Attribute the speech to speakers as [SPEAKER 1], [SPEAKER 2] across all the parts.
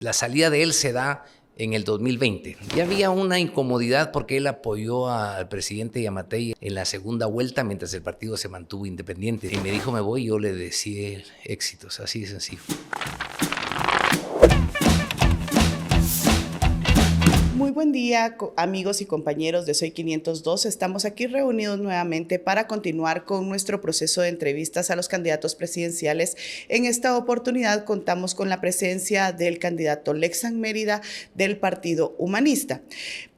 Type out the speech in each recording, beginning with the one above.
[SPEAKER 1] La salida de él se da en el 2020. Ya había una incomodidad porque él apoyó al presidente Yamatei en la segunda vuelta mientras el partido se mantuvo independiente. Y me dijo, me voy, yo le deseé éxitos, así de sencillo.
[SPEAKER 2] Muy buen día, amigos y compañeros de Soy 502. Estamos aquí reunidos nuevamente para continuar con nuestro proceso de entrevistas a los candidatos presidenciales. En esta oportunidad contamos con la presencia del candidato Lexan Mérida del Partido Humanista.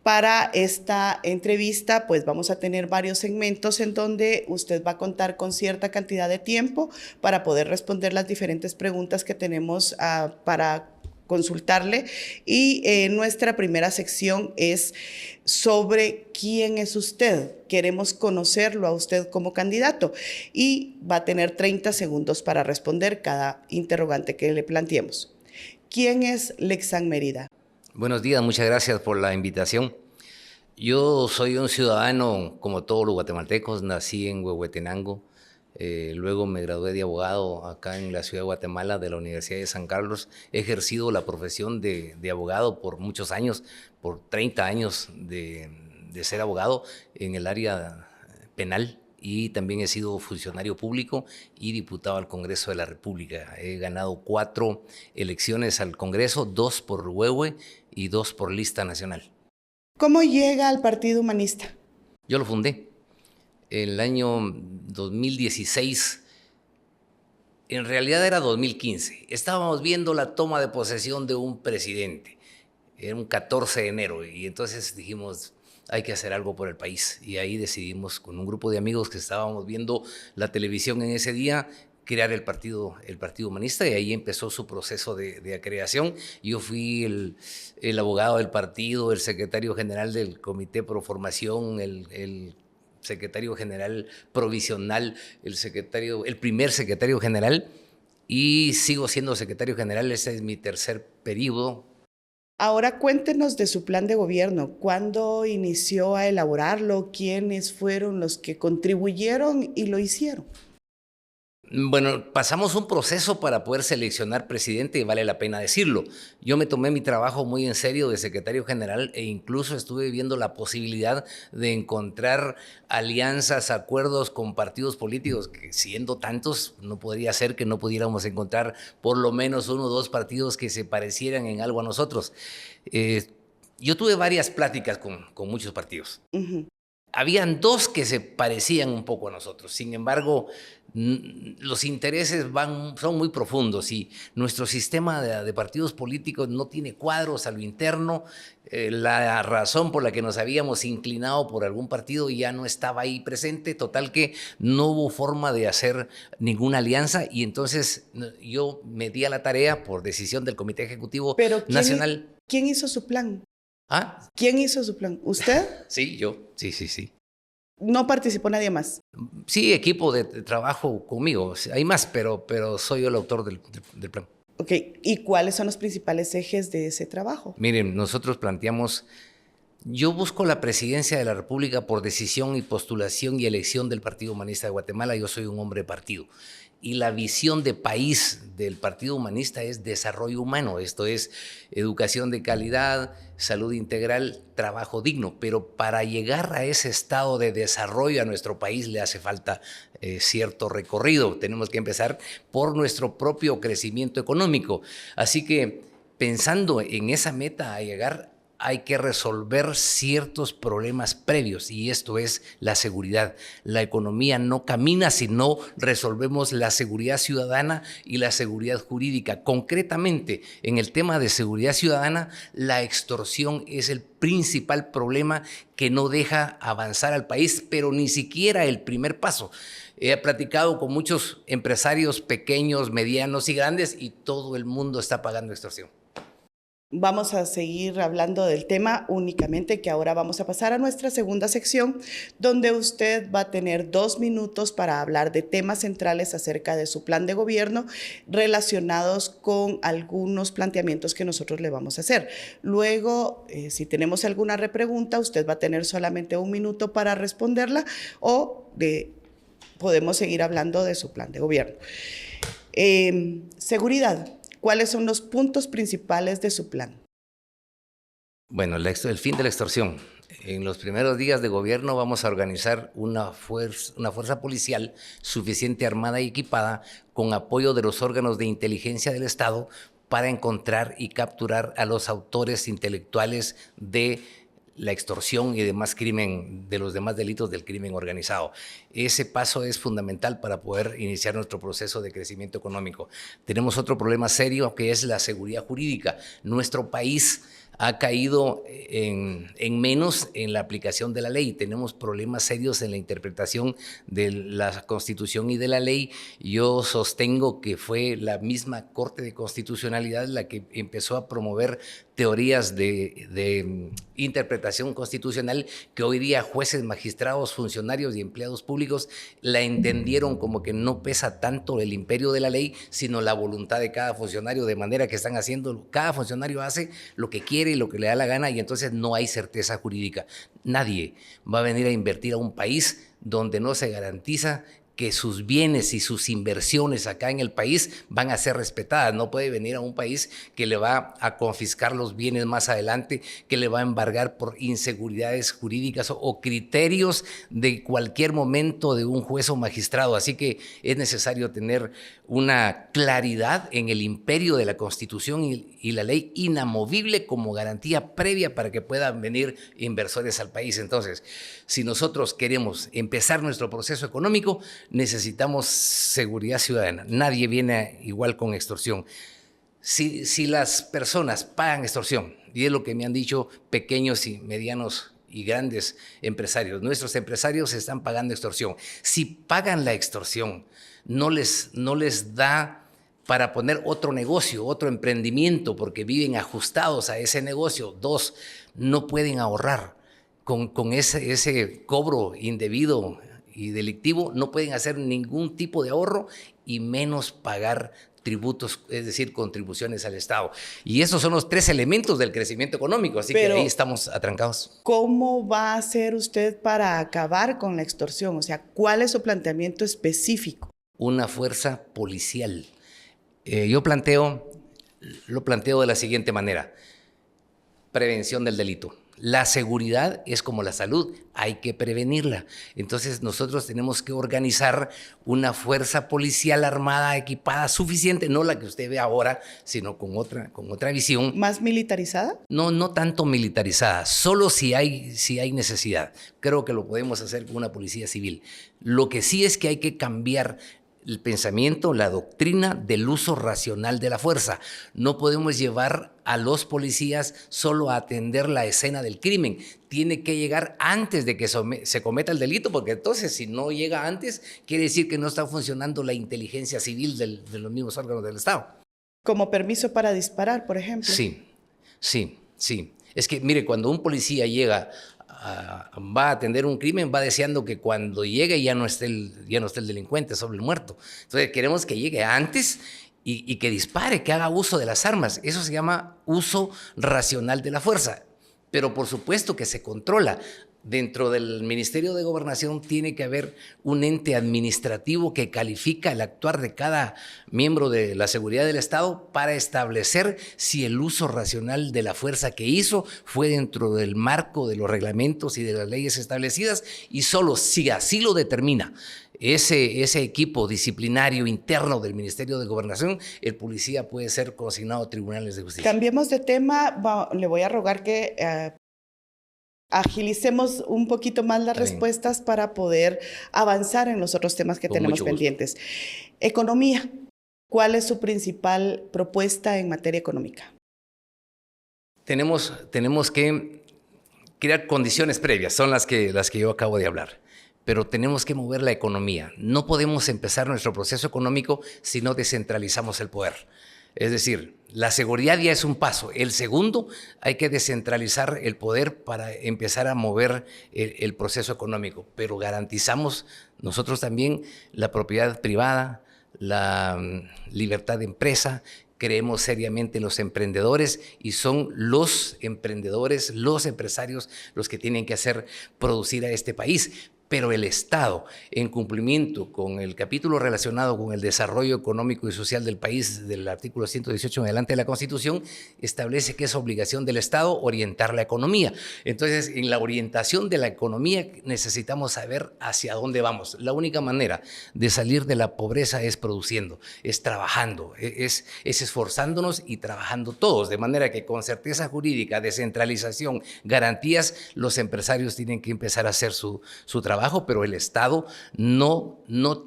[SPEAKER 2] Para esta entrevista, pues vamos a tener varios segmentos en donde usted va a contar con cierta cantidad de tiempo para poder responder las diferentes preguntas que tenemos para consultarle. Y nuestra primera sección es sobre quién es usted. Queremos conocerlo a usted como candidato y va a tener 30 segundos para responder cada interrogante que le planteemos. ¿Quién es Lexan Mérida?
[SPEAKER 1] Buenos días, muchas gracias por la invitación. Yo soy un ciudadano como todos los guatemaltecos, nací en Huehuetenango. Luego me gradué de abogado acá en la ciudad de Guatemala de la Universidad de San Carlos. He ejercido la profesión de abogado por muchos años, por 30 años de ser abogado en el área penal, y también he sido funcionario público y diputado al Congreso de la República. He ganado 4 elecciones al Congreso, 2 por Huehue y 2 por lista nacional.
[SPEAKER 2] ¿Cómo llega al Partido Humanista?
[SPEAKER 1] Yo lo fundé el año 2016, en realidad era 2015. Estábamos viendo la toma de posesión de un presidente, era un 14 de enero, y entonces dijimos, hay que hacer algo por el país. Y ahí decidimos, con un grupo de amigos que estábamos viendo la televisión en ese día, crear el Partido Humanista, y ahí empezó su proceso de creación. Yo fui el abogado del partido, el secretario general del Comité Pro Formación, el secretario general provisional, el primer secretario general, y sigo siendo secretario general. Ese es mi tercer periodo.
[SPEAKER 2] Ahora cuéntenos de su plan de gobierno. ¿Cuándo inició a elaborarlo? ¿Quiénes fueron los que contribuyeron y lo hicieron?
[SPEAKER 1] Bueno, pasamos un proceso para poder seleccionar presidente, y vale la pena decirlo. Yo me tomé mi trabajo muy en serio de secretario general, e incluso estuve viendo la posibilidad de encontrar alianzas, acuerdos con partidos políticos, que siendo tantos, no podría ser que no pudiéramos encontrar por lo menos 1 o 2 partidos que se parecieran en algo a nosotros. Yo tuve varias pláticas con muchos partidos. Habían 2 que se parecían un poco a nosotros. Sin embargo, los intereses son muy profundos, y nuestro sistema de partidos políticos no tiene cuadros a lo interno. La razón por la que nos habíamos inclinado por algún partido ya no estaba ahí presente, total que no hubo forma de hacer ninguna alianza, y entonces yo me di a la tarea, por decisión del Comité Ejecutivo Nacional.
[SPEAKER 2] ¿Quién hizo su plan?
[SPEAKER 1] ¿Ah?
[SPEAKER 2] ¿Quién hizo su plan? ¿Usted?
[SPEAKER 1] Sí, yo. Sí.
[SPEAKER 2] ¿No participó nadie más?
[SPEAKER 1] Sí, equipo de trabajo conmigo. Hay más, pero soy yo el autor del plan.
[SPEAKER 2] Ok, ¿y cuáles son los principales ejes de ese trabajo?
[SPEAKER 1] Miren, nosotros planteamos, yo busco la presidencia de la República por decisión y postulación y elección del Partido Humanista de Guatemala. Yo soy un hombre de partido. Y la visión de país del Partido Humanista es desarrollo humano. Esto es educación de calidad, salud integral, trabajo digno. Pero para llegar a ese estado de desarrollo a nuestro país le hace falta cierto recorrido. Tenemos que empezar por nuestro propio crecimiento económico. Así que, pensando en esa meta a llegar, hay que resolver ciertos problemas previos, y esto es la seguridad. La economía no camina si no resolvemos la seguridad ciudadana y la seguridad jurídica. Concretamente, en el tema de seguridad ciudadana, la extorsión es el principal problema que no deja avanzar al país, pero ni siquiera el primer paso. He platicado con muchos empresarios pequeños, medianos y grandes, y todo el mundo está pagando extorsión.
[SPEAKER 2] Vamos a seguir hablando del tema únicamente, que ahora vamos a pasar a nuestra segunda sección, donde usted va a tener 2 minutos para hablar de temas centrales acerca de su plan de gobierno relacionados con algunos planteamientos que nosotros le vamos a hacer. Luego, si tenemos alguna repregunta, usted va a tener solamente 1 minuto para responderla, o podemos seguir hablando de su plan de gobierno. Seguridad. ¿Cuáles son los puntos principales de su plan?
[SPEAKER 1] Bueno, el fin de la extorsión. En los primeros días de gobierno vamos a organizar una fuerza policial suficiente armada y equipada con apoyo de los órganos de inteligencia del Estado para encontrar y capturar a los autores intelectuales de la extorsión y demás crimen, de los demás delitos del crimen organizado. Ese paso es fundamental para poder iniciar nuestro proceso de crecimiento económico. Tenemos otro problema serio que es la seguridad jurídica. Nuestro país ha caído en menos en la aplicación de la ley. Tenemos problemas serios en la interpretación de la Constitución y de la ley. Yo sostengo que fue la misma Corte de Constitucionalidad la que empezó a promover teorías de interpretación constitucional que hoy día jueces, magistrados, funcionarios y empleados públicos la entendieron como que no pesa tanto el imperio de la ley, sino la voluntad de cada funcionario, de manera que están haciendo, cada funcionario hace lo que quiere y lo que le da la gana y entonces no hay certeza jurídica. Nadie va a venir a invertir a un país donde no se garantiza que sus bienes y sus inversiones acá en el país van a ser respetadas. No puede venir a un país que le va a confiscar los bienes más adelante, que le va a embargar por inseguridades jurídicas o criterios de cualquier momento de un juez o magistrado. Así que es necesario tener una claridad en el imperio de la Constitución y la ley inamovible como garantía previa para que puedan venir inversores al país. Entonces, si nosotros queremos empezar nuestro proceso económico, necesitamos seguridad ciudadana. Nadie viene igual con extorsión. Si las personas pagan extorsión, y es lo que me han dicho pequeños y medianos y grandes empresarios, nuestros empresarios están pagando extorsión. Si pagan la extorsión, no les da para poner otro negocio, otro emprendimiento, porque viven ajustados a ese negocio. Dos, no pueden ahorrar. Con ese cobro indebido y delictivo no pueden hacer ningún tipo de ahorro y menos pagar tributos, es decir, contribuciones al Estado. Y esos son los tres elementos del crecimiento económico, así que ahí estamos atrancados.
[SPEAKER 2] ¿Cómo va a hacer usted para acabar con la extorsión? O sea, ¿cuál es su planteamiento específico?
[SPEAKER 1] Una fuerza policial. Lo planteo de la siguiente manera: prevención del delito. La seguridad es como la salud, hay que prevenirla. Entonces nosotros tenemos que organizar una fuerza policial armada, equipada, suficiente, no la que usted ve ahora, sino con otra visión.
[SPEAKER 2] ¿Más militarizada?
[SPEAKER 1] No tanto militarizada, solo si hay necesidad. Creo que lo podemos hacer con una policía civil. Lo que sí es que hay que cambiar el pensamiento, la doctrina del uso racional de la fuerza. No podemos llevar a los policías solo a atender la escena del crimen. Tiene que llegar antes de que se cometa el delito, porque entonces si no llega antes, quiere decir que no está funcionando la inteligencia civil de los mismos órganos del Estado.
[SPEAKER 2] ¿Como permiso para disparar, por ejemplo?
[SPEAKER 1] Sí. Es que, mire, cuando un policía llega va a atender un crimen, va deseando que cuando llegue ya no esté el delincuente sobre el muerto. Entonces queremos que llegue antes y que dispare, que haga uso de las armas. Eso se llama uso racional de la fuerza, pero por supuesto que se controla. Dentro del Ministerio de Gobernación tiene que haber un ente administrativo que califica el actuar de cada miembro de la seguridad del Estado para establecer si el uso racional de la fuerza que hizo fue dentro del marco de los reglamentos y de las leyes establecidas, y solo si así lo determina ese equipo disciplinario interno del Ministerio de Gobernación, el policía puede ser consignado a tribunales de justicia.
[SPEAKER 2] Cambiemos de tema. Le voy a rogar que agilicemos un poquito más las respuestas para poder avanzar en los otros temas que tenemos pendientes. Economía. ¿Cuál es su principal propuesta en materia económica?
[SPEAKER 1] Tenemos que crear condiciones previas, son las que yo acabo de hablar, pero tenemos que mover la economía. No podemos empezar nuestro proceso económico si no descentralizamos el poder. Es decir, la seguridad ya es un paso. El segundo, hay que descentralizar el poder para empezar a mover el proceso económico, pero garantizamos nosotros también la propiedad privada, la libertad de empresa. Creemos seriamente en los emprendedores y son los emprendedores, los empresarios los que tienen que hacer producir a este país. pero el Estado, en cumplimiento con el capítulo relacionado con el desarrollo económico y social del país, del artículo 118 en adelante de la Constitución, establece que es obligación del Estado orientar la economía. Entonces, en la orientación de la economía necesitamos saber hacia dónde vamos. La única manera de salir de la pobreza es produciendo, es trabajando, es esforzándonos y trabajando todos, de manera que con certeza jurídica, descentralización, garantías, los empresarios tienen que empezar a hacer su trabajo, pero el Estado no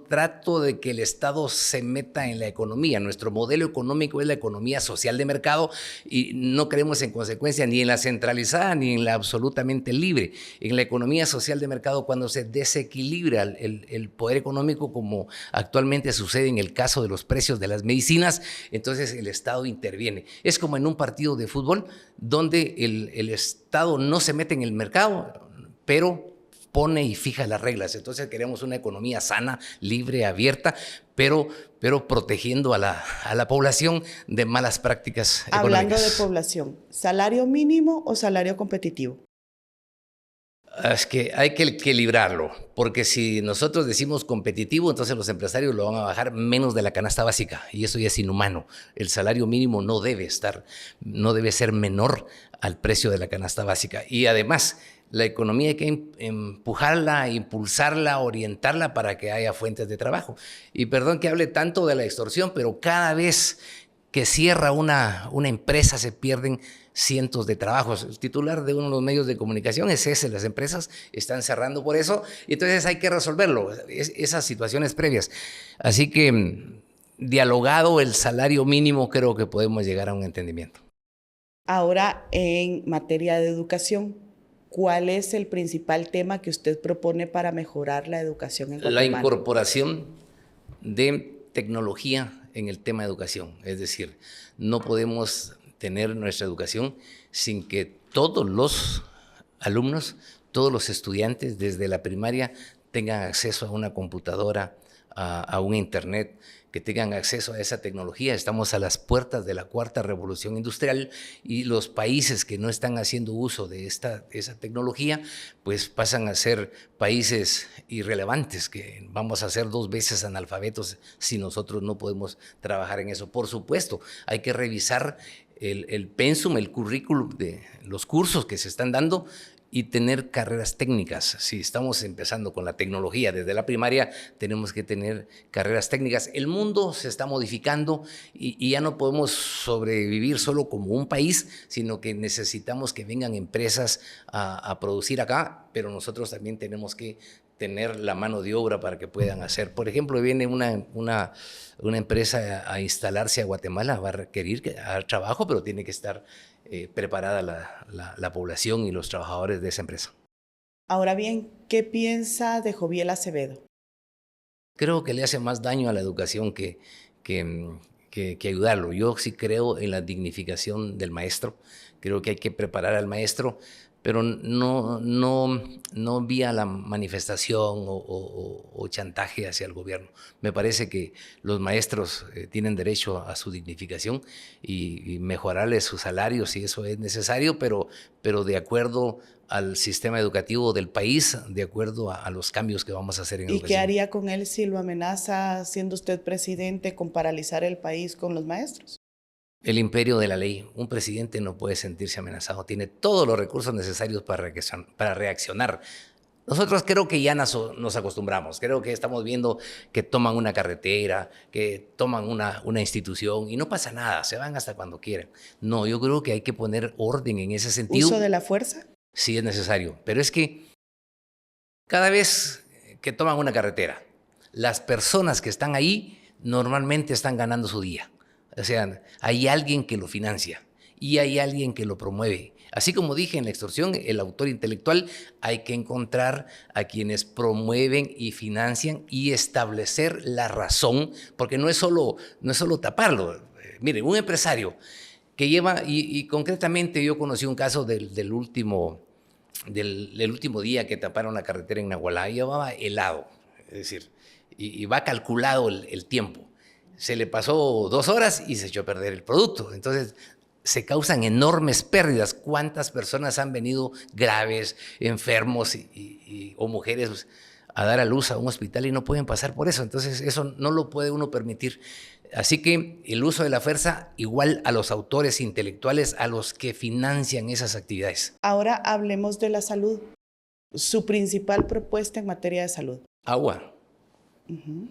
[SPEAKER 1] trato de que el Estado se meta en la economía. Nuestro modelo económico es la economía social de mercado y no creemos en consecuencia ni en la centralizada ni en la absolutamente libre. En la economía social de mercado, cuando se desequilibra el poder económico, como actualmente sucede en el caso de los precios de las medicinas, entonces el Estado interviene. Es como en un partido de fútbol donde el Estado no se mete en el mercado, pero pone y fija las reglas. Entonces queremos una economía sana, libre, abierta, pero protegiendo a la población de malas prácticas económicas.
[SPEAKER 2] Hablando de población, ¿salario mínimo o salario competitivo?
[SPEAKER 1] Es que hay que equilibrarlo, porque si nosotros decimos competitivo, entonces los empresarios lo van a bajar menos de la canasta básica, y eso ya es inhumano. El salario mínimo no debe ser menor al precio de la canasta básica. Y además, la economía hay que empujarla, impulsarla, orientarla para que haya fuentes de trabajo. Y perdón que hable tanto de la extorsión, pero cada vez que cierra una empresa se pierden cientos de trabajos. El titular de uno de los medios de comunicación es ese: las empresas están cerrando por eso, y entonces hay que resolverlo, esas situaciones previas. Así que, dialogado el salario mínimo, creo que podemos llegar a un entendimiento.
[SPEAKER 2] Ahora, en materia de educación, ¿cuál es el principal tema que usted propone para mejorar la educación en Guatemala?
[SPEAKER 1] La incorporación de tecnología en el tema de educación. Es decir, no podemos tener nuestra educación sin que todos los alumnos, todos los estudiantes desde la primaria tengan acceso a una computadora, a un internet, que tengan acceso a esa tecnología. Estamos a las puertas de la cuarta revolución industrial y los países que no están haciendo uso de esa tecnología, pues pasan a ser países irrelevantes, que vamos a ser 2 veces analfabetos si nosotros no podemos trabajar en eso. Por supuesto, hay que revisar el pensum, el currículum de los cursos que se están dando, y tener carreras técnicas. Si estamos empezando con la tecnología desde la primaria, tenemos que tener carreras técnicas. El mundo se está modificando y ya no podemos sobrevivir solo como un país, sino que necesitamos que vengan empresas a producir acá, pero nosotros también tenemos que tener la mano de obra para que puedan hacer. Por ejemplo, viene una empresa a instalarse a Guatemala, va a requerir trabajo, pero tiene que estar preparada la población y los trabajadores de esa empresa.
[SPEAKER 2] Ahora bien, ¿qué piensa de Joviel Acevedo?
[SPEAKER 1] Creo que le hace más daño a la educación que ayudarlo. Yo sí creo en la dignificación del maestro. Creo que hay que preparar al maestro, pero no vía la manifestación o chantaje hacia el gobierno. Me parece que los maestros tienen derecho a su dignificación y mejorarles sus salarios si eso es necesario, pero de acuerdo al sistema educativo del país, de acuerdo a los cambios que vamos a hacer en educación.
[SPEAKER 2] ¿Y qué haría con él si lo amenaza, siendo usted presidente, con paralizar el país con los maestros?
[SPEAKER 1] El imperio de la ley. Un presidente no puede sentirse amenazado. Tiene todos los recursos necesarios para reaccionar. Nosotros creo que ya nos acostumbramos. Creo que estamos viendo que toman una carretera, que toman una institución y no pasa nada. Se van hasta cuando quieran. No, yo creo que hay que poner orden en ese sentido.
[SPEAKER 2] ¿Uso de la fuerza?
[SPEAKER 1] Sí, es necesario. Pero es que cada vez que toman una carretera, las personas que están ahí normalmente están ganando su día. O sea, hay alguien que lo financia y hay alguien que lo promueve. Así como dije en la extorsión, el autor intelectual, hay que encontrar a quienes promueven y financian y establecer la razón, porque no es solo taparlo. Miren, un empresario que lleva, y concretamente yo conocí un caso del último día que taparon la carretera en Nahualá, llevaba helado, es decir, y va calculado el tiempo. Se le pasó 2 horas y se echó a perder el producto. Entonces, se causan enormes pérdidas. ¿Cuántas personas han venido graves, enfermos o mujeres a dar a luz a un hospital y no pueden pasar por eso. Entonces eso no lo puede uno permitir. Así que el uso de la fuerza igual a los autores intelectuales, a los que financian esas actividades.
[SPEAKER 2] Ahora hablemos de la salud. Su principal propuesta en materia de salud.
[SPEAKER 1] Agua.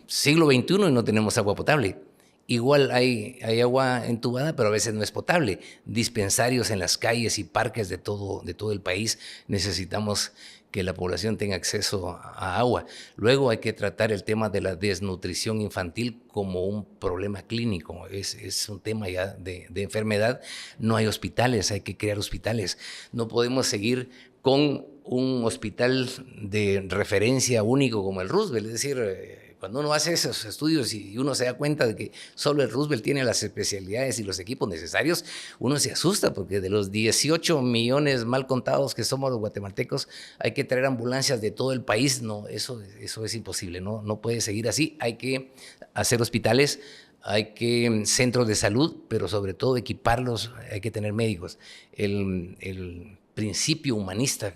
[SPEAKER 1] Siglo XXI y no tenemos agua potable. Igual hay agua entubada, pero a veces no es potable. Dispensarios en las calles y parques de todo el país. Necesitamos que la población tenga acceso a agua. Luego hay que tratar el tema de la desnutrición infantil como un problema clínico. Es un tema ya de enfermedad. No hay hospitales, hay que crear hospitales. No podemos seguir con un hospital de referencia único como el Roosevelt, es decir, cuando uno hace esos estudios y uno se da cuenta de que solo el Roosevelt tiene las especialidades y los equipos necesarios, uno se asusta porque de los 18 millones mal contados que somos los guatemaltecos, hay que traer ambulancias de todo el país. No, eso es imposible, no puede seguir así. Hay que hacer hospitales, hay que centros de salud, pero sobre todo equiparlos, hay que tener médicos. El principio humanista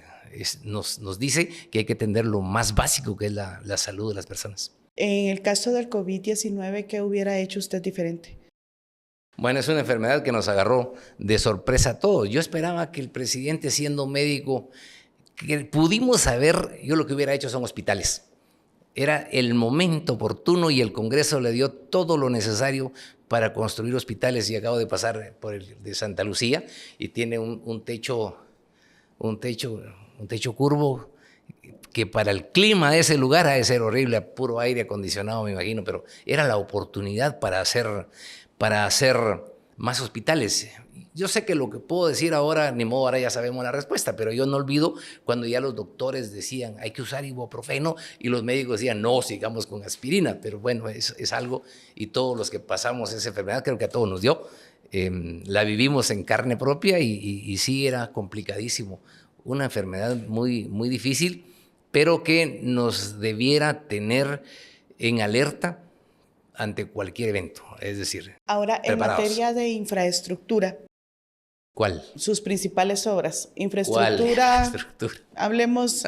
[SPEAKER 1] nos dice que hay que atender lo más básico, que es la salud de las personas.
[SPEAKER 2] En el caso del COVID-19, ¿qué hubiera hecho usted diferente?
[SPEAKER 1] Bueno, es una enfermedad que nos agarró de sorpresa a todos. Yo esperaba que el presidente, siendo médico, que pudimos saber, yo lo que hubiera hecho son hospitales. Era el momento oportuno y el Congreso le dio todo lo necesario para construir hospitales, y acabo de pasar por el de Santa Lucía y tiene un techo curvo, que para el clima de ese lugar ha de ser horrible, a puro aire acondicionado me imagino, pero era la oportunidad para hacer más hospitales. Yo sé que lo que puedo decir ahora, ni modo, ahora ya sabemos la respuesta, pero yo no olvido cuando ya los doctores decían hay que usar ibuprofeno y los médicos decían no, sigamos con aspirina, pero bueno, es algo, y todos los que pasamos esa enfermedad, creo que a todos nos dio, la vivimos en carne propia y sí era complicadísimo, una enfermedad muy, muy difícil, pero que nos debiera tener en alerta ante cualquier evento, es decir,
[SPEAKER 2] ahora
[SPEAKER 1] preparados.
[SPEAKER 2] En materia de infraestructura.
[SPEAKER 1] ¿Cuál?
[SPEAKER 2] Sus principales obras. Infraestructura. Hablemos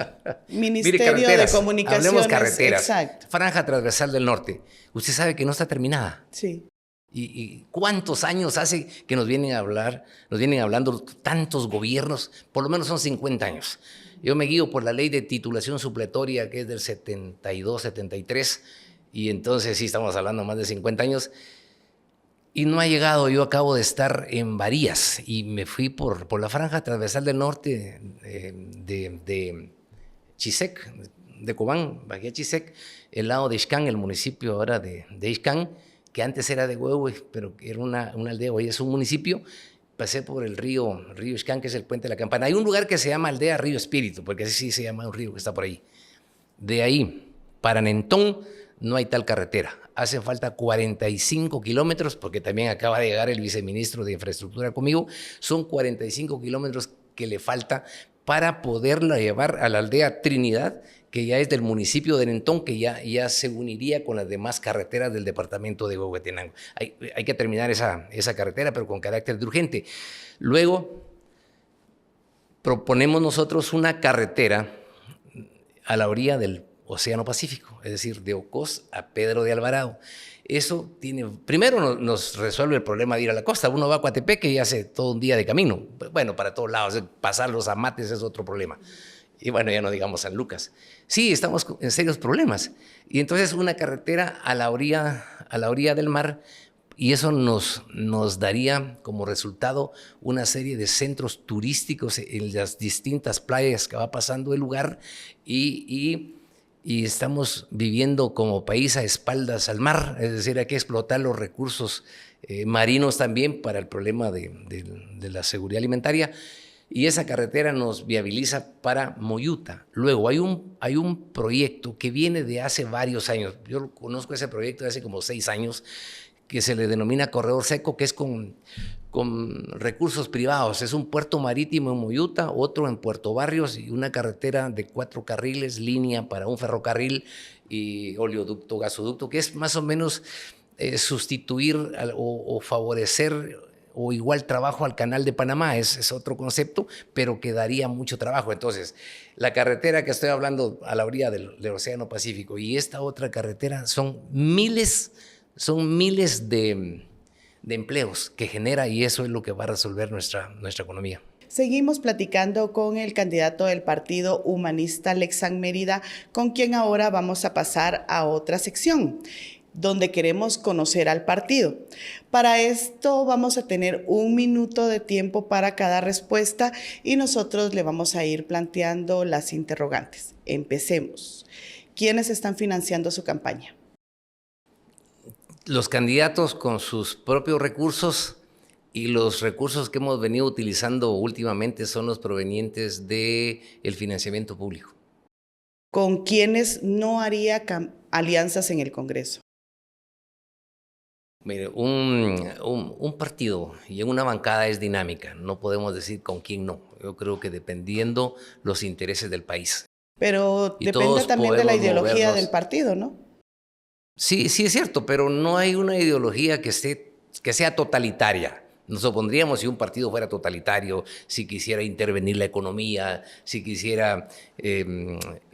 [SPEAKER 2] Ministerio de Comunicaciones.
[SPEAKER 1] Hablemos carreteras.
[SPEAKER 2] Exacto.
[SPEAKER 1] Franja transversal del norte. Usted sabe que no está terminada.
[SPEAKER 2] Sí.
[SPEAKER 1] ¿Y cuántos años hace que nos vienen hablando tantos gobiernos? Por lo menos son 50 años. Yo me guío por la ley de titulación supletoria, que es del 72, 73, y entonces sí estamos hablando más de 50 años, y no ha llegado. Yo acabo de estar en Varías y me fui por la franja transversal del norte de Chisec, de Cobán, bajé a Chisec, el lado de Ixcán, el municipio ahora de Ixcán, que antes era de Huehue, pero era una aldea, hoy es un municipio. Pasé por el río Ixcán, que es el Puente de la Campana. Hay un lugar que se llama Aldea Río Espíritu, porque así sí se llama un río que está por ahí. De ahí para Nentón no hay tal carretera. Hacen falta 45 kilómetros, porque también acaba de llegar el viceministro de Infraestructura conmigo. Son 45 kilómetros que le falta para poderla llevar a la aldea Trinidad, que ya es del municipio de Nentón, que ya se uniría con las demás carreteras del departamento de Huehuetenango. Hay que terminar esa carretera, pero con carácter de urgente. Luego, proponemos nosotros una carretera a la orilla del Océano Pacífico, es decir, de Ocós a Pedro de Alvarado. Eso primero nos resuelve el problema de ir a la costa. Uno va a Coatepeque y hace todo un día de camino. Bueno, para todos lados, pasar los amates es otro problema. Y bueno, ya no digamos San Lucas. Sí, estamos en serios problemas. Y entonces una carretera a la orilla del mar, y eso nos daría como resultado una serie de centros turísticos en las distintas playas que va pasando el lugar, y estamos viviendo como país a espaldas al mar, es decir, hay que explotar los recursos marinos también para el problema de la seguridad alimentaria. Y esa carretera nos viabiliza para Moyuta. Luego hay un proyecto que viene de hace varios años. Yo conozco ese proyecto de hace como 6 años, que se le denomina Corredor Seco, que es con recursos privados. Es un puerto marítimo en Moyuta, otro en Puerto Barrios, y una carretera de 4 carriles, línea para un ferrocarril y oleoducto, gasoducto, que es más o menos sustituir o favorecer o igual trabajo al Canal de Panamá, es otro concepto, pero que daría mucho trabajo. Entonces, la carretera que estoy hablando a la orilla del Océano Pacífico y esta otra carretera son miles de empleos que genera, y eso es lo que va a resolver nuestra economía.
[SPEAKER 2] Seguimos platicando con el candidato del Partido Humanista, Lexan Mérida, con quien ahora vamos a pasar a otra sección, donde queremos conocer al partido. Para esto vamos a tener 1 minuto de tiempo para cada respuesta y nosotros le vamos a ir planteando las interrogantes. Empecemos. ¿Quiénes están financiando su campaña?
[SPEAKER 1] Los candidatos con sus propios recursos, y los recursos que hemos venido utilizando últimamente son los provenientes del financiamiento público.
[SPEAKER 2] ¿Con quiénes no haría alianzas en el Congreso?
[SPEAKER 1] Mire, un partido y en una bancada es dinámica, no podemos decir con quién no. Yo creo que dependiendo los intereses del país.
[SPEAKER 2] Pero
[SPEAKER 1] Y
[SPEAKER 2] depende también de la
[SPEAKER 1] podemos
[SPEAKER 2] ideología
[SPEAKER 1] movernos.
[SPEAKER 2] del partido, ¿no?
[SPEAKER 1] Sí, sí es cierto, pero no hay una ideología que sea totalitaria. Nos opondríamos si un partido fuera totalitario, si quisiera intervenir la economía, si quisiera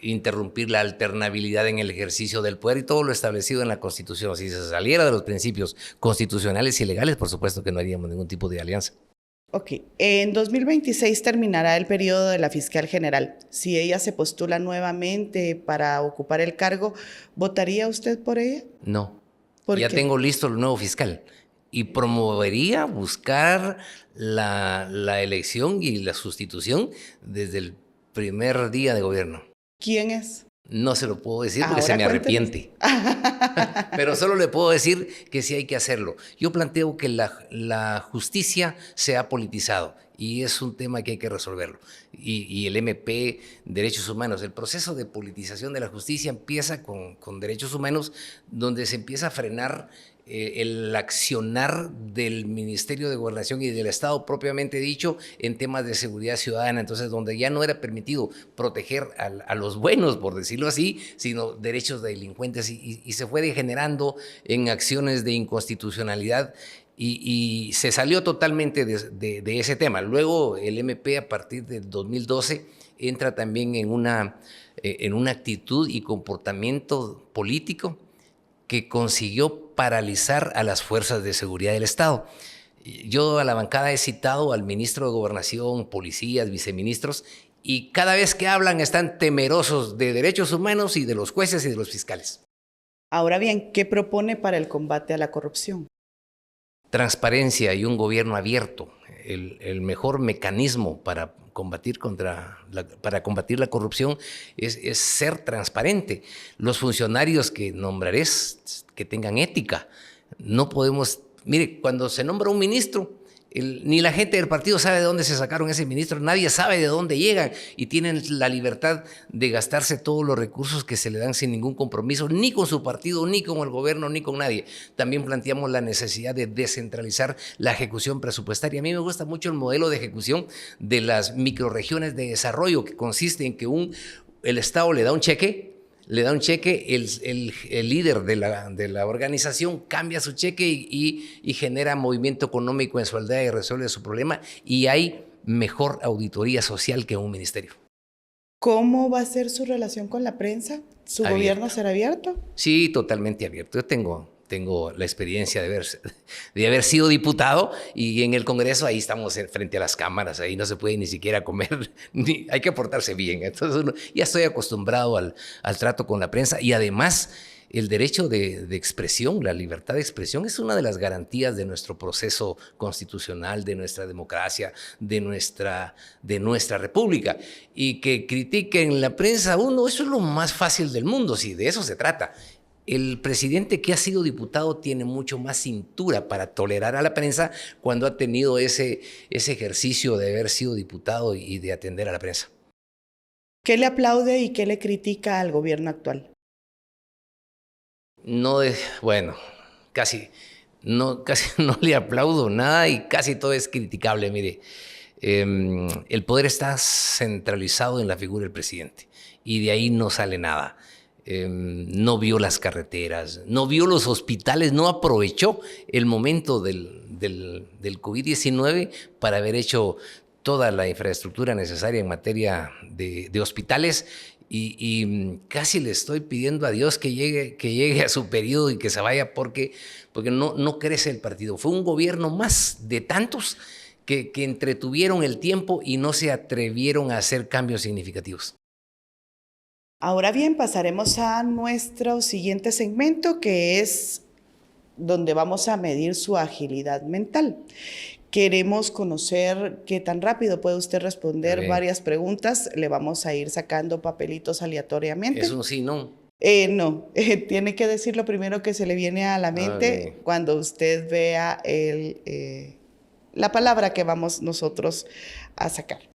[SPEAKER 1] interrumpir la alternabilidad en el ejercicio del poder y todo lo establecido en la Constitución. Si se saliera de los principios constitucionales y legales, por supuesto que no haríamos ningún tipo de alianza.
[SPEAKER 2] Ok, en 2026 terminará el periodo de la fiscal general. Si ella se postula nuevamente para ocupar el cargo, ¿votaría usted por ella?
[SPEAKER 1] No,
[SPEAKER 2] ¿Por
[SPEAKER 1] ya
[SPEAKER 2] qué?
[SPEAKER 1] tengo listo el nuevo fiscal y promovería buscar la elección y la sustitución desde el primer día de gobierno.
[SPEAKER 2] ¿Quién es?
[SPEAKER 1] No se lo puedo decir porque
[SPEAKER 2] Ahora
[SPEAKER 1] se me
[SPEAKER 2] cuéntenos.
[SPEAKER 1] arrepiente. Pero solo le puedo decir que sí hay que hacerlo. Yo planteo que la justicia se ha politizado y es un tema que hay que resolverlo. Y el MP, Derechos Humanos, el proceso de politización de la justicia empieza con derechos humanos, donde se empieza a frenar el accionar del Ministerio de Gobernación y del Estado propiamente dicho en temas de seguridad ciudadana. Entonces, donde ya no era permitido proteger a los buenos, por decirlo así, sino derechos de delincuentes, y se fue degenerando en acciones de inconstitucionalidad y se salió totalmente de ese tema. Luego el MP a partir del 2012 entra también en una actitud y comportamiento político que consiguió paralizar a las fuerzas de seguridad del Estado. Yo a la bancada he citado al ministro de Gobernación, policías, viceministros, y cada vez que hablan están temerosos de derechos humanos y de los jueces y de los fiscales.
[SPEAKER 2] Ahora bien, ¿qué propone para el combate a la corrupción?
[SPEAKER 1] Transparencia y un gobierno abierto. El mejor mecanismo para combatir la corrupción es ser transparente. Los funcionarios que nombraré que tengan ética. No podemos, mire, cuando se nombra un ministro, ni la gente del partido sabe de dónde se sacaron ese ministro, nadie sabe de dónde llegan y tienen la libertad de gastarse todos los recursos que se le dan sin ningún compromiso, ni con su partido, ni con el gobierno, ni con nadie. También planteamos la necesidad de descentralizar la ejecución presupuestaria. A mí me gusta mucho el modelo de ejecución de las microrregiones de desarrollo, que consiste en que el Estado le da un cheque, el líder de la organización cambia su cheque y genera movimiento económico en su aldea y resuelve su problema, y hay mejor auditoría social que en un ministerio.
[SPEAKER 2] ¿Cómo va a ser su relación con la prensa? ¿Su gobierno será abierto?
[SPEAKER 1] Sí, totalmente abierto. Yo tengo la experiencia de haber sido diputado, y en el Congreso ahí estamos frente a las cámaras, ahí no se puede ni siquiera comer, hay que portarse bien. Entonces ya estoy acostumbrado al trato con la prensa, y además el derecho de expresión, la libertad de expresión es una de las garantías de nuestro proceso constitucional, de nuestra democracia, de nuestra república. Y que critiquen la prensa a uno, eso es lo más fácil del mundo, si de eso se trata. El presidente que ha sido diputado tiene mucho más cintura para tolerar a la prensa cuando ha tenido ese ejercicio de haber sido diputado y de atender a la prensa.
[SPEAKER 2] ¿Qué le aplaude y qué le critica al gobierno actual?
[SPEAKER 1] Casi no le aplaudo nada y casi todo es criticable. Mire, el poder está centralizado en la figura del presidente y de ahí no sale nada. no vio las carreteras, no vio los hospitales, no aprovechó el momento del COVID-19 para haber hecho toda la infraestructura necesaria en materia de hospitales y casi le estoy pidiendo a Dios que llegue a su periodo y que se vaya porque no crece el partido. Fue un gobierno más de tantos que entretuvieron el tiempo y no se atrevieron a hacer cambios significativos.
[SPEAKER 2] Ahora bien, pasaremos a nuestro siguiente segmento, que es donde vamos a medir su agilidad mental. Queremos conocer qué tan rápido puede usted responder varias preguntas. Le vamos a ir sacando papelitos aleatoriamente.
[SPEAKER 1] ¿Es un sí, no?
[SPEAKER 2] No, tiene que decir lo primero que se le viene a la mente cuando usted vea la palabra que vamos nosotros a sacar.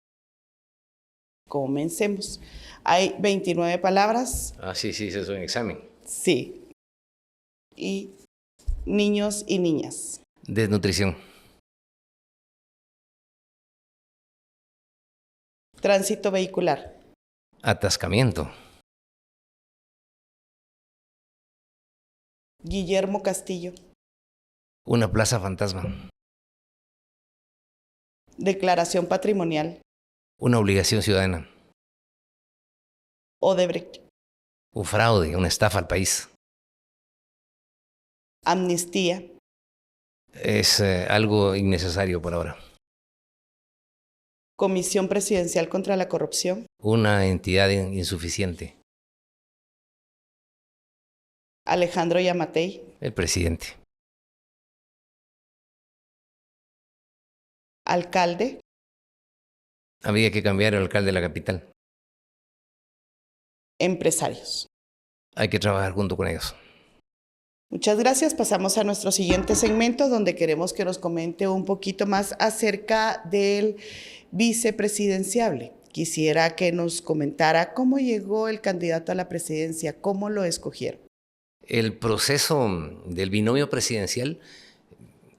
[SPEAKER 2] Comencemos. Hay 29 palabras.
[SPEAKER 1] Sí, eso es un examen.
[SPEAKER 2] Sí. Y niños y niñas.
[SPEAKER 1] Desnutrición.
[SPEAKER 2] Tránsito vehicular.
[SPEAKER 1] Atascamiento.
[SPEAKER 2] Guillermo Castillo.
[SPEAKER 1] Una plaza fantasma.
[SPEAKER 2] Declaración patrimonial.
[SPEAKER 1] Una obligación ciudadana.
[SPEAKER 2] Odebrecht.
[SPEAKER 1] Un fraude, una estafa al país.
[SPEAKER 2] Amnistía.
[SPEAKER 1] Es algo innecesario por ahora.
[SPEAKER 2] Comisión Presidencial contra la Corrupción.
[SPEAKER 1] Una entidad insuficiente.
[SPEAKER 2] Alejandro Yamatei.
[SPEAKER 1] El presidente.
[SPEAKER 2] Alcalde.
[SPEAKER 1] Había que cambiar el alcalde de la capital.
[SPEAKER 2] Empresarios.
[SPEAKER 1] Hay que trabajar junto con ellos.
[SPEAKER 2] Muchas gracias. Pasamos a nuestro siguiente segmento, donde queremos que nos comente un poquito más acerca del vicepresidenciable. Quisiera que nos comentara cómo llegó el candidato a la presidencia, cómo lo escogieron.
[SPEAKER 1] El proceso del binomio presidencial,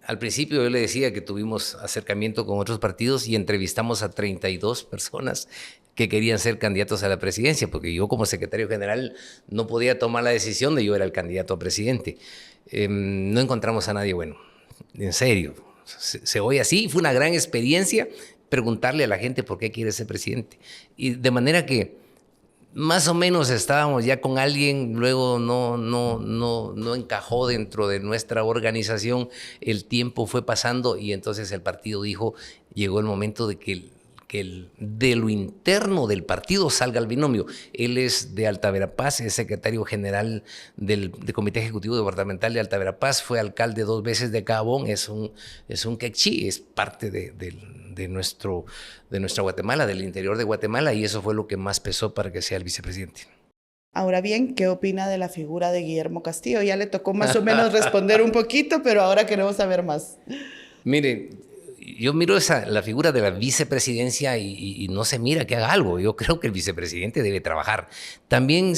[SPEAKER 1] al principio yo le decía que tuvimos acercamiento con otros partidos y entrevistamos a 32 personas que querían ser candidatos a la presidencia, porque yo como secretario general no podía tomar la decisión de yo era el candidato a presidente. No encontramos a nadie bueno, en serio. Se oye así, fue una gran experiencia preguntarle a la gente por qué quiere ser presidente. Y de manera que más o menos estábamos ya con alguien, luego no encajó dentro de nuestra organización, el tiempo fue pasando y entonces el partido dijo, llegó el momento de que de lo interno del partido salga el binomio. Él es de Alta Verapaz, es secretario general del Comité Ejecutivo Departamental de Alta Verapaz, fue alcalde 2 veces de Cabón, es un quechí, es parte de nuestra Guatemala, del interior de Guatemala, y eso fue lo que más pesó para que sea el vicepresidente.
[SPEAKER 2] Ahora bien, ¿qué opina de la figura de Guillermo Castillo? Ya le tocó más o menos responder un poquito, pero ahora queremos saber más.
[SPEAKER 1] Mire, yo miro la figura de la vicepresidencia y no se mira que haga algo. Yo creo que el vicepresidente debe trabajar. También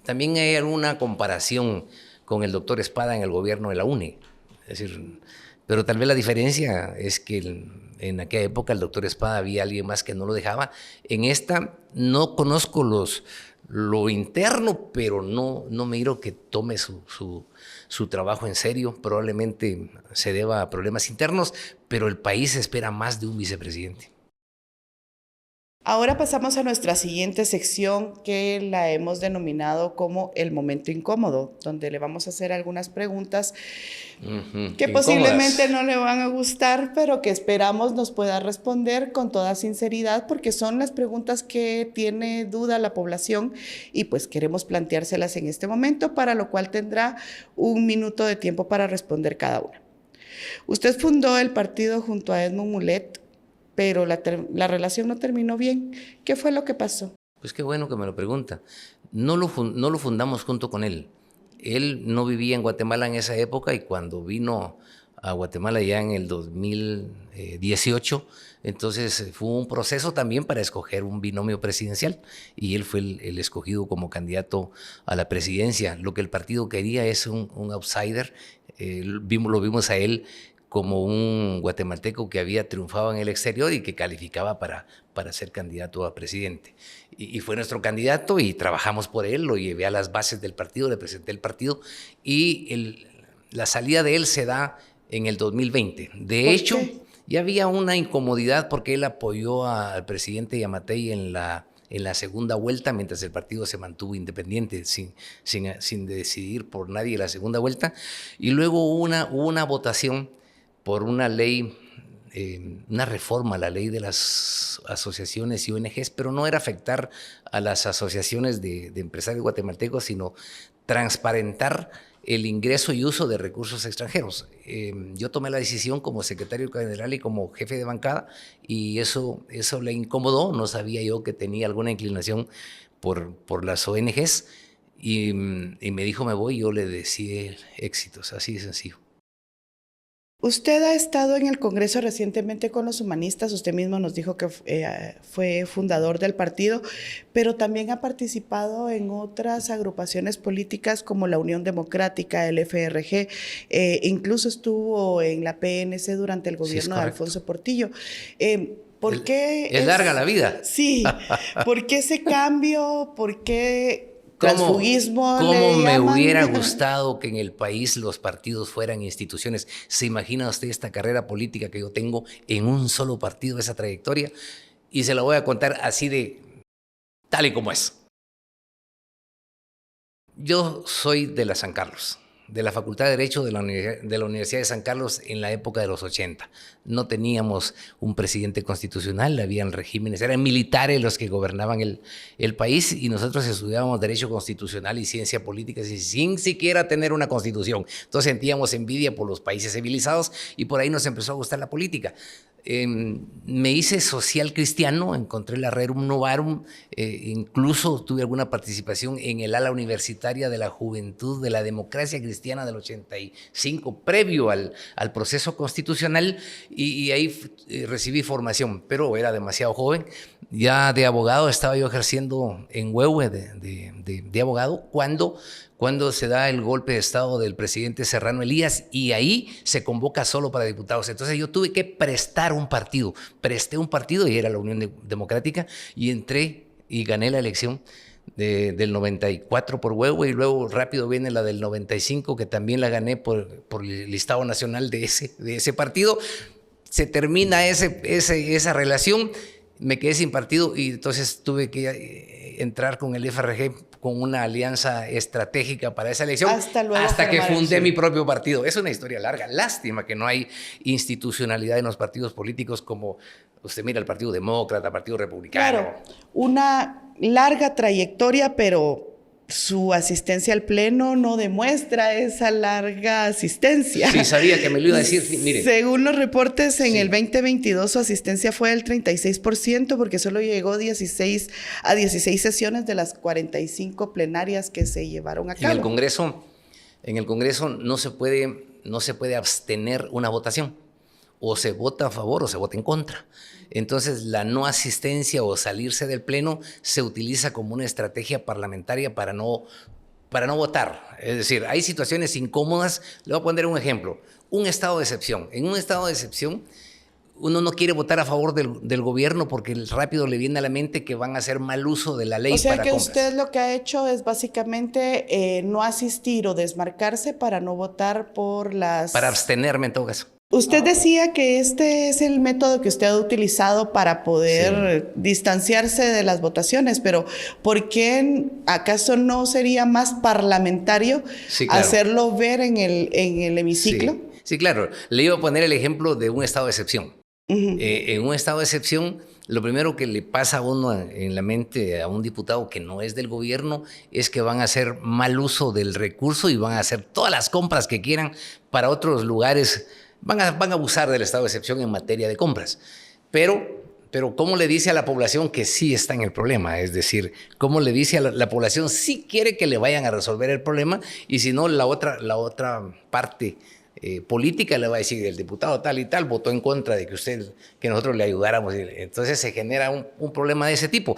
[SPEAKER 1] hay alguna comparación con el doctor Espada en el gobierno de la UNE. Es decir, pero tal vez la diferencia es que en aquella época el doctor Espada había alguien más que no lo dejaba. En esta no conozco lo interno, pero no miro que tome su trabajo en serio. Probablemente se deba a problemas internos, pero el país espera más de un vicepresidente.
[SPEAKER 2] Ahora pasamos a nuestra siguiente sección, que la hemos denominado como el momento incómodo, donde le vamos a hacer algunas preguntas que posiblemente no le van a gustar, pero que esperamos nos pueda responder con toda sinceridad, porque son las preguntas que tiene duda la población y pues queremos planteárselas en este momento, para lo cual tendrá 1 minuto de tiempo para responder cada una. Usted fundó el partido junto a Edmund Mulet, pero la relación no terminó bien. ¿Qué fue lo que pasó?
[SPEAKER 1] Pues qué bueno que me lo pregunta. No lo fundamos junto con él. Él no vivía en Guatemala en esa época y cuando vino a Guatemala ya en el 2018, entonces fue un proceso también para escoger un binomio presidencial y él fue el escogido como candidato a la presidencia. Lo que el partido quería es un outsider. Lo vimos a él como un guatemalteco que había triunfado en el exterior y que calificaba para ser candidato a presidente. Y fue nuestro candidato y trabajamos por él, lo llevé a las bases del partido, le presenté el partido y la salida de él se da en el 2020. De hecho, ya había una incomodidad porque él apoyó al presidente Yamatei en la segunda vuelta, mientras el partido se mantuvo independiente, sin decidir por nadie la segunda vuelta. Y luego hubo una votación por una ley, una reforma a la ley de las asociaciones y ONGs, pero no era afectar a las asociaciones de empresarios guatemaltecos, sino transparentar el ingreso y uso de recursos extranjeros. Yo tomé la decisión como secretario general y como jefe de bancada y eso le incomodó. No sabía yo que tenía alguna inclinación por las ONGs y me dijo me voy, yo le deseé éxitos, así de sencillo.
[SPEAKER 2] Usted ha estado en el Congreso recientemente con los humanistas, usted mismo nos dijo que fue fundador del partido, pero también ha participado en otras agrupaciones políticas como la Unión Democrática, el FRG, incluso estuvo en la PNC durante el gobierno de Alfonso Portillo. ¿Por qué
[SPEAKER 1] es larga la vida?
[SPEAKER 2] Sí, ¿por qué ese cambio? ¿Por qué transfugismo?
[SPEAKER 1] ¿Cómo me hubiera gustado que en el país los partidos fueran instituciones? ¿Se imagina usted esta carrera política que yo tengo en un solo partido, esa trayectoria? Y se la voy a contar así de tal y como es. Yo soy de la San Carlos, de la Facultad de Derecho de la Universidad de San Carlos en la época de los 80. No teníamos un presidente constitucional, habían regímenes, eran militares los que gobernaban el país y nosotros estudiábamos Derecho Constitucional y Ciencia Política sin siquiera tener una constitución. Entonces sentíamos envidia por los países civilizados y por ahí nos empezó a gustar la política. Me hice social cristiano, encontré la Rerum Novarum, incluso tuve alguna participación en el ala universitaria de la Juventud de la Democracia Cristiana del 85, previo al proceso constitucional, y ahí recibí formación, pero era demasiado joven. Ya de abogado estaba yo ejerciendo en Huehue de abogado cuando se da el golpe de estado del presidente Serrano Elías y ahí se convoca solo para diputados. Entonces yo tuve que presté un partido y era la Unión Democrática y entré y gané la elección del 94 por Huehue y luego rápido viene la del 95 que también la gané por el listado nacional de ese partido. Se termina esa relación, me quedé sin partido y entonces tuve que entrar con el FRG con una alianza estratégica para esa elección hasta que fundé mi propio partido. Es una historia larga. Lástima que no hay institucionalidad en los partidos políticos como usted mira el Partido Demócrata, Partido Republicano.
[SPEAKER 2] Claro, una larga trayectoria, pero su asistencia al pleno no demuestra esa larga asistencia.
[SPEAKER 1] Sí, sabía que me lo iba a decir. Mire.
[SPEAKER 2] Según los reportes, en el 2022 su asistencia fue del 36% porque solo llegó a 16 sesiones de las 45 plenarias que se llevaron a cabo.
[SPEAKER 1] En el Congreso no se puede abstener una votación. O se vota a favor o se vota en contra. Entonces, la no asistencia o salirse del pleno se utiliza como una estrategia parlamentaria para no votar. Es decir, hay situaciones incómodas. Le voy a poner un ejemplo. Un estado de excepción. En un estado de excepción, uno no quiere votar a favor del gobierno porque rápido le viene a la mente que van a hacer mal uso de la ley.
[SPEAKER 2] O sea que usted lo que ha hecho es básicamente no asistir o desmarcarse para no votar por las...
[SPEAKER 1] Para abstenerme en todo caso.
[SPEAKER 2] Usted decía que este es el método que usted ha utilizado para poder distanciarse de las votaciones, pero ¿por qué acaso no sería más parlamentario hacerlo ver en el hemiciclo?
[SPEAKER 1] Sí, claro. Le iba a poner el ejemplo de un estado de excepción. En un estado de excepción, lo primero que le pasa a uno en la mente a un diputado que no es del gobierno es que van a hacer mal uso del recurso y van a hacer todas las compras que quieran para otros lugares. Van a abusar del estado de excepción en materia de compras. Pero ¿cómo le dice a la población que sí está en el problema? Es decir, ¿cómo le dice a la población si quiere que le vayan a resolver el problema? Y si no, la otra parte política le va a decir, el diputado tal y tal votó en contra de que nosotros le ayudáramos. Entonces se genera un problema de ese tipo.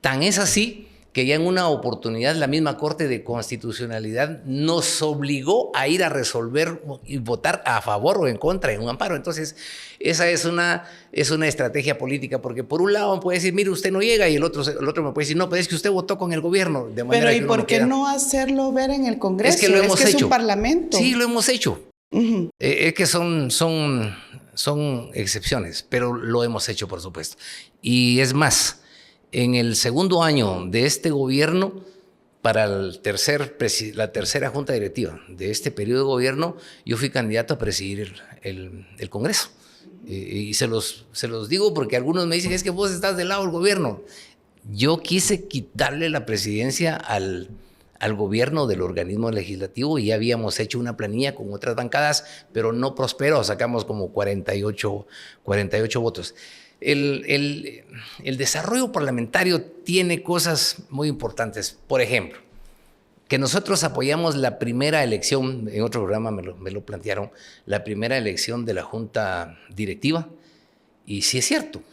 [SPEAKER 1] Tan es así que ya en una oportunidad la misma Corte de Constitucionalidad nos obligó a ir a resolver y votar a favor o en contra en un amparo. Entonces, esa es una estrategia política, porque por un lado me puede decir, mire, usted no llega, y el otro me puede decir, no, pero es que usted votó con el gobierno. De manera
[SPEAKER 2] pero ¿y
[SPEAKER 1] que
[SPEAKER 2] por qué no hacerlo ver en el Congreso?
[SPEAKER 1] Es que lo hemos hecho.
[SPEAKER 2] Es un parlamento.
[SPEAKER 1] Sí, lo hemos hecho. Es que son excepciones, pero lo hemos hecho, por supuesto. Y es más, en el segundo año de este gobierno, para la tercera junta directiva de este periodo de gobierno, yo fui candidato a presidir el Congreso. Y se los digo porque algunos me dicen, es que vos estás del lado del gobierno. Yo quise quitarle la presidencia al gobierno del organismo legislativo, y ya habíamos hecho una planilla con otras bancadas, pero no prosperó, sacamos como 48 votos. El desarrollo parlamentario tiene cosas muy importantes. Por ejemplo, que nosotros apoyamos la primera elección, en otro programa me lo plantearon, la primera elección de la Junta Directiva, y sí es cierto.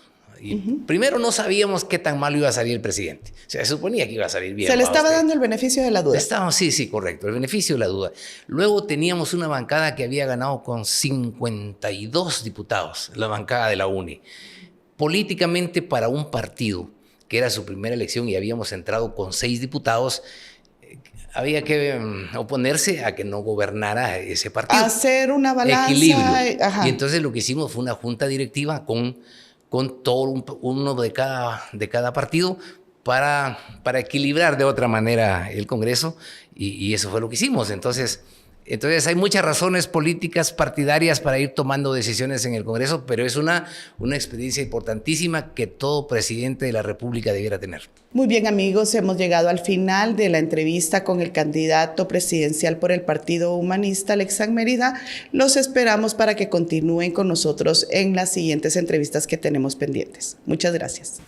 [SPEAKER 1] Y primero no sabíamos qué tan mal iba a salir el presidente. O sea, se suponía que iba a salir bien.
[SPEAKER 2] Se le estaba dando el beneficio de la duda.
[SPEAKER 1] Sí, correcto, el beneficio de la duda. Luego teníamos una bancada que había ganado con 52 diputados, la bancada de la UNE. Políticamente, para un partido que era su primera elección y habíamos entrado con 6 diputados, había que oponerse a que no gobernara ese partido.
[SPEAKER 2] Hacer una balanza.
[SPEAKER 1] Equilibrio. Ajá. Y entonces lo que hicimos fue una junta directiva con todo uno de cada partido para equilibrar de otra manera el Congreso, y eso fue lo que hicimos. Entonces hay muchas razones políticas, partidarias para ir tomando decisiones en el Congreso, pero es una experiencia importantísima que todo presidente de la República debiera tener.
[SPEAKER 2] Muy bien, amigos, hemos llegado al final de la entrevista con el candidato presidencial por el Partido Humanista, Alexandre Mérida. Los esperamos para que continúen con nosotros en las siguientes entrevistas que tenemos pendientes. Muchas gracias.